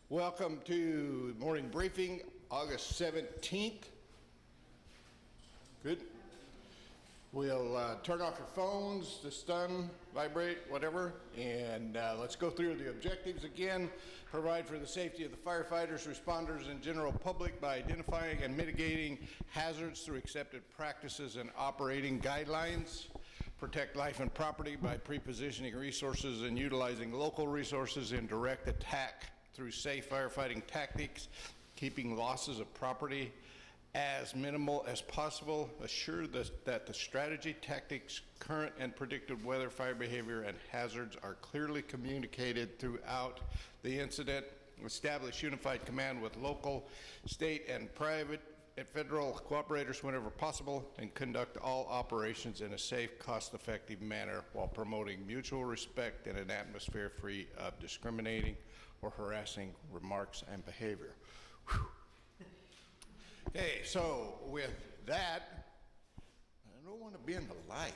Welcome to morning briefing, August 17th. Good. We'll turn off your phones, the stun, vibrate, whatever, and let's go through the objectives again. Provide for the safety of the firefighters, responders, and general public by identifying and mitigating hazards through accepted practices and operating guidelines. Protect life and property by pre-positioning resources and utilizing local resources in direct attack through safe firefighting tactics, keeping losses of property as minimal as possible. Assure that the strategy, tactics, current and predicted weather, fire behavior, and hazards are clearly communicated throughout the incident. Establish unified command with local, state, and private and federal cooperators whenever possible, and conduct all operations in a safe, cost-effective manner while promoting mutual respect in an atmosphere free of discriminating or harassing remarks and behavior. Whew. Okay, so with that, I don't want to be in the light.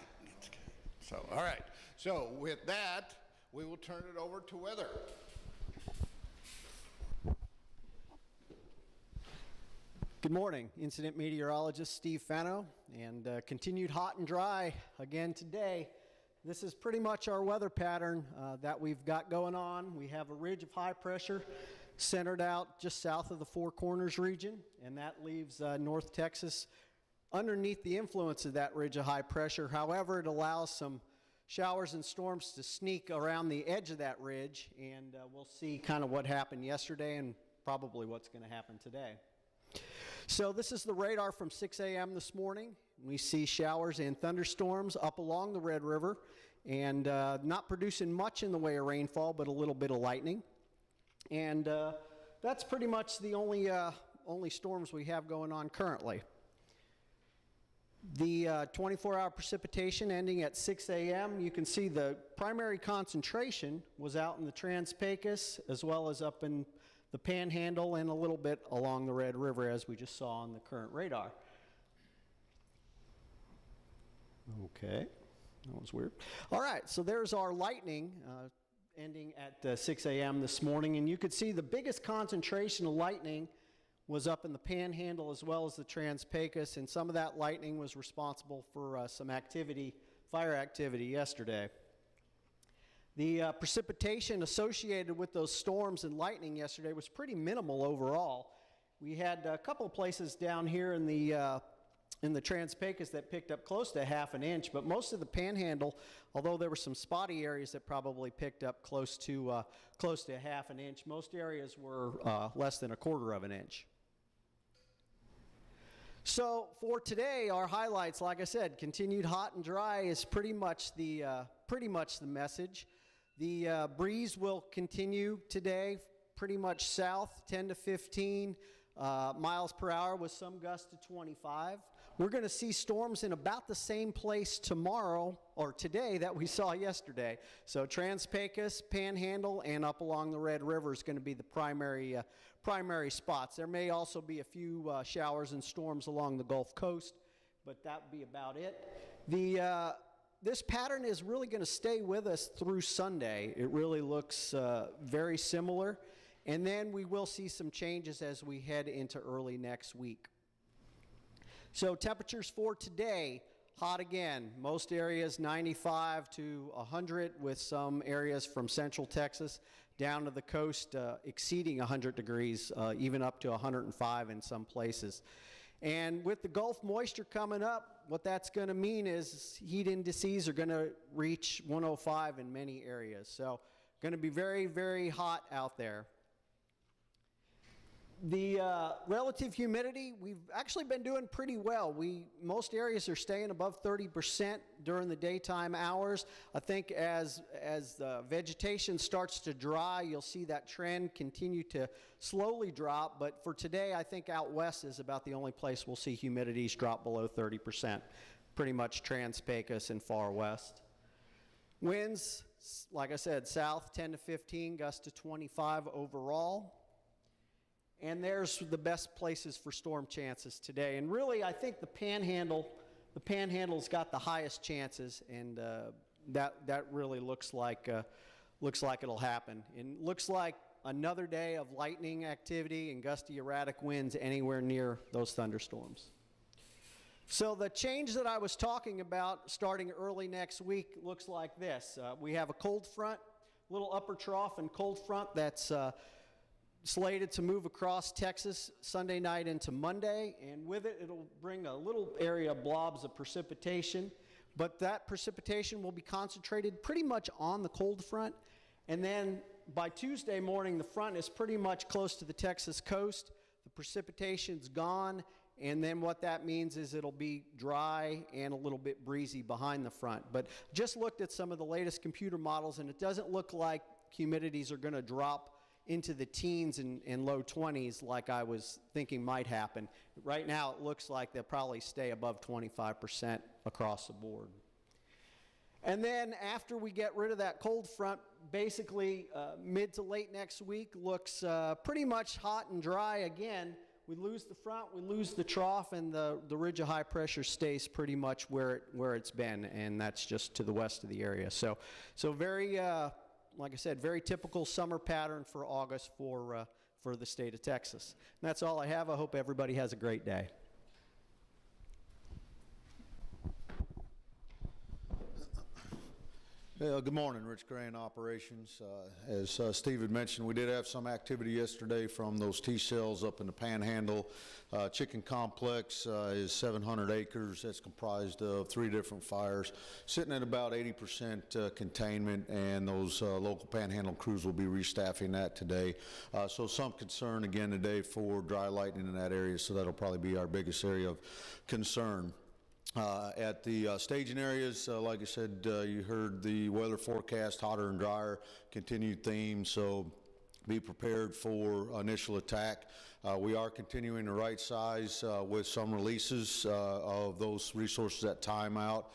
So, all right. So with that, we will turn it over to weather. Good morning, incident meteorologist Steve Fano, and continued hot and dry again today. This is pretty much our weather pattern that we've got going on. We have a ridge of high pressure centered out just south of the Four Corners region, and that leaves North Texas underneath the influence of that ridge of high pressure. However, it allows some showers and storms to sneak around the edge of that ridge, and we'll see kind of what happened yesterday and probably what's going to happen today. So this is the radar from 6 a.m. this morning. We see showers and thunderstorms up along the Red River, and not producing much in the way of rainfall, but a little bit of lightning. And that's pretty much the only storms we have going on currently. The 24-hour precipitation ending at 6 a.m., you can see the primary concentration was out in the Trans-Pecos as well as up in the Panhandle and a little bit along the Red River, as we just saw on the current radar. Okay, that was weird. All right, so there's our lightning ending at 6 a.m. this morning, and you could see the biggest concentration of lightning was up in the Panhandle as well as the Trans-Pecos, and some of that lightning was responsible for some activity, fire activity yesterday. The precipitation associated with those storms and lightning yesterday was pretty minimal overall. We had a couple of places down here in the Trans-Pecos that picked up close to ½ an inch, but most of the Panhandle, although there were some spotty areas that probably picked up close to ½ an inch, most areas were less than $1/4 of an inch. So for today, our highlights, like I said, continued hot and dry is pretty much the message. The breeze will continue today, pretty much south, 10 to 15 miles per hour with some gusts to 25. We're going to see storms in about the same place tomorrow or today that we saw yesterday. So Trans-Pecos, Panhandle, and up along the Red River is going to be the primary spots. There may also be a few showers and storms along the Gulf Coast, but that would be about it. This pattern is really going to stay with us through Sunday. It really looks very similar. And then we will see some changes as we head into early next week. So temperatures for today, hot again. Most areas 95 to 100, with some areas from central Texas down to the coast exceeding 100 degrees, even up to 105 in some places. And with the Gulf moisture coming up, what that's going to mean is heat indices are going to reach 105 in many areas. So going to be very, very hot out there. The relative humidity, we've actually been doing pretty well. Most areas are staying above 30% during the daytime hours. I think as the vegetation starts to dry, you'll see that trend continue to slowly drop. But for today, I think out west is about the only place we'll see humidities drop below 30%. Pretty much Trans-Pecos and far west. Winds, like I said, south 10 to 15, gusts to 25 overall. And there's the best places for storm chances today. And really, I think the Panhandle's got the highest chances, and that really looks like it'll happen. And looks like another day of lightning activity and gusty erratic winds anywhere near those thunderstorms. So the change that I was talking about starting early next week looks like this. We have a cold front, little upper trough and cold front that's slated to move across Texas Sunday night into Monday, and with it, it'll bring a little area of blobs of precipitation, but that precipitation will be concentrated pretty much on the cold front, and then by Tuesday morning, the front is pretty much close to the Texas coast, the precipitation's gone, and then what that means is it'll be dry and a little bit breezy behind the front. But just looked at some of the latest computer models, and it doesn't look like humidities are going to drop into the teens and low 20s like I was thinking might happen. Right now, it looks like they'll probably stay above 25% across the board. And then after we get rid of that cold front, basically mid to late next week looks pretty much hot and dry again. We lose the front, we lose the trough, and the ridge of high pressure stays pretty much where it's been, and that's just to the west of the area. So very, like I said, very typical summer pattern for August for the state of Texas. And that's all I have. I hope everybody has a great day. Good morning, Rich Gray in Operations. As Steve had mentioned, we did have some activity yesterday from those T-cells up in the Panhandle. Chicken Complex is 700 acres. That's comprised of 3 different fires, sitting at about 80% containment, and those local Panhandle crews will be restaffing that today. So some concern again today for dry lightning in that area, so that'll probably be our biggest area of concern. At the staging areas, like I said, you heard the weather forecast, hotter and drier, continued theme, so be prepared for initial attack. We are continuing to right size with some releases of those resources at timeout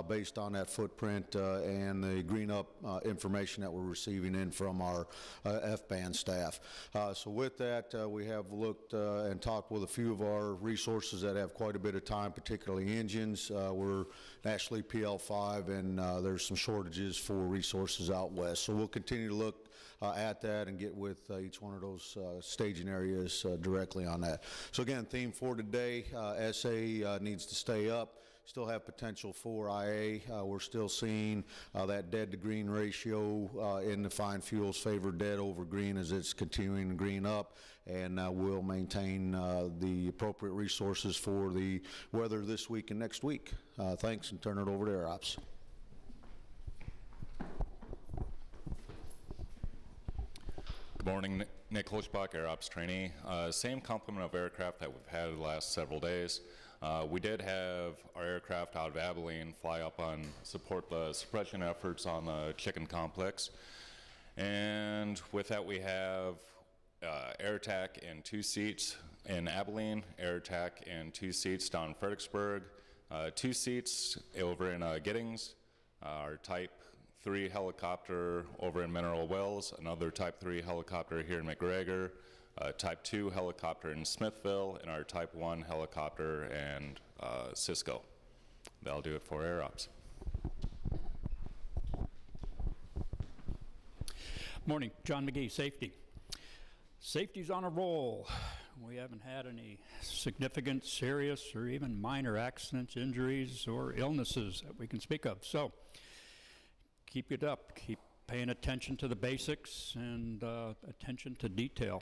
based on that footprint and the green up information that we're receiving in from our F-band staff. So with that, we have looked and talked with a few of our resources that have quite a bit of time, particularly engines. We're nationally PL5, and there's some shortages for resources out west. So we'll continue to look at that and get with each one of those staging areas directly on that. So again, theme for today, SA needs to stay up. Still have potential for IA. We're still seeing that dead to green ratio in the fine fuels favor dead over green as it's continuing to green up, and we'll maintain the appropriate resources for the weather this week and next week. Thanks, and turn it over to Air Ops. Good morning, Nick Holzbach, Air Ops trainee. Same complement of aircraft that we've had the last several days. We did have our aircraft out of Abilene fly up on support the suppression efforts on the Chicken Complex. And with that, we have air attack in 2 seats in Abilene, air attack in 2 seats down in Fredericksburg, 2 seats over in Giddings, our Type 3 helicopter over in Mineral Wells, another Type 3 helicopter here in McGregor, Type 2 helicopter in Smithville, and our Type 1 helicopter in Cisco. That'll do it for Air Ops. Morning, John McGee, Safety. Safety's on a roll. We haven't had any significant, serious, or even minor accidents, injuries, or illnesses that we can speak of. So, keep it up. Keep paying attention to the basics and attention to detail.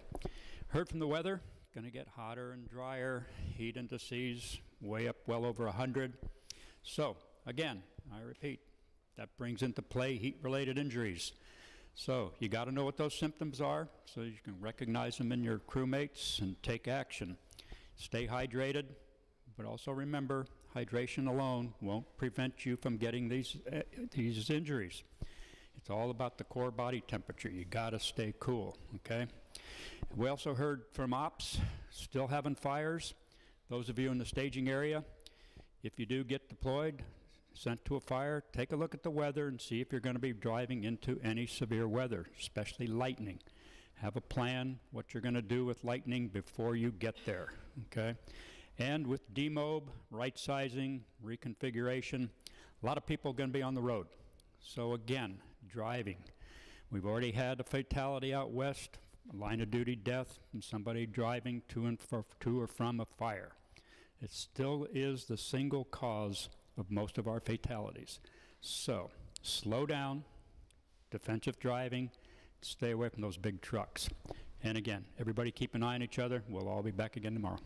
Heard from the weather, going to get hotter and drier, heat indices way up well over 100. So again, I repeat, that brings into play heat-related injuries. So you got to know what those symptoms are so you can recognize them in your crewmates and take action. Stay hydrated, but also remember, hydration alone won't prevent you from getting these injuries. It's all about the core body temperature. You got to stay cool, okay? We also heard from ops, still having fires. Those of you in the staging area, if you do get deployed, sent to a fire, take a look at the weather and see if you're going to be driving into any severe weather, especially lightning. Have a plan what you're going to do with lightning before you get there, okay? And with demob, right sizing, reconfiguration, a lot of people are going to be on the road. So again, driving. We've already had a fatality out west a line of duty death from somebody driving to or from a fire. It still is the single cause of most of our fatalities. So, slow down, defensive driving, stay away from those big trucks. And again, everybody keep an eye on each other. We'll all be back again tomorrow.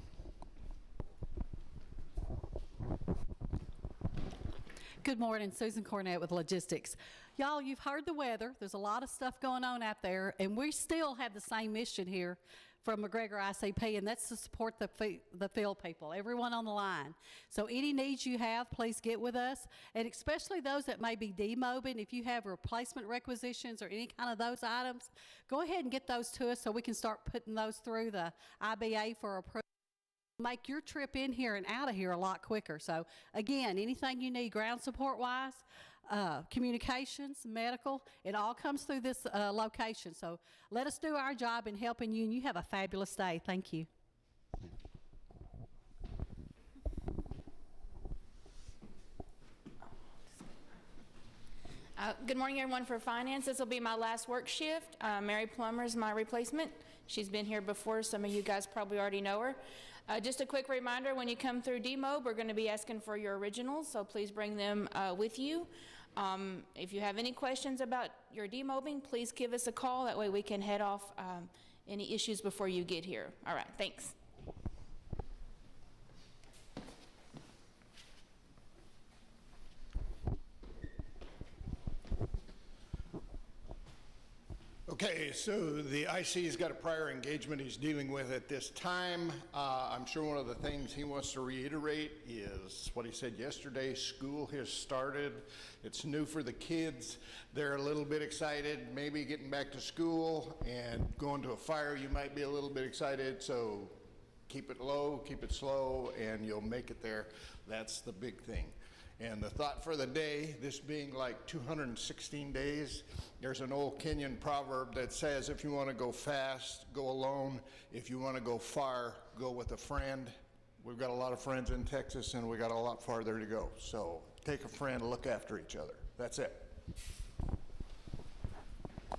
Good morning, Susan Cornett with Logistics. Y'all, you've heard the weather. There's a lot of stuff going on out there, and we still have the same mission here from McGregor ICP, and that's to support the field people, everyone on the line. So any needs you have, please get with us, and especially those that may be demobbing. If you have replacement requisitions or any kind of those items, go ahead and get those to us so we can start putting those through the IBA for approval. Make your trip in here and out of here a lot quicker. So again, anything you need ground support wise, communications, medical, it all comes through this location. So let us do our job in helping you, and you have a fabulous day. Thank you. Good morning, everyone. For finance, this will be my last work shift. Mary Plummer is my replacement. She's been here before. Some of you guys probably already know her. Just a quick reminder, when you come through DMOB, we're going to be asking for your originals, so please bring them with you. If you have any questions about your demobbing, please give us a call. That way we can head off any issues before you get here. All right, thanks. Okay, so the IC's got a prior engagement he's dealing with at this time. I'm sure one of the things he wants to reiterate is what he said yesterday. School has started. It's new for the kids. They're a little bit excited, maybe getting back to school, and going to a fire, you might be a little bit excited, so keep it low, keep it slow, and you'll make it there. That's the big thing. And the thought for the day, this being like 216 days, there's an old Kenyan proverb that says, if you want to go fast, go alone. If you want to go far, go with a friend. We've got a lot of friends in Texas, and we got a lot farther to go. So take a friend, look after each other. That's it.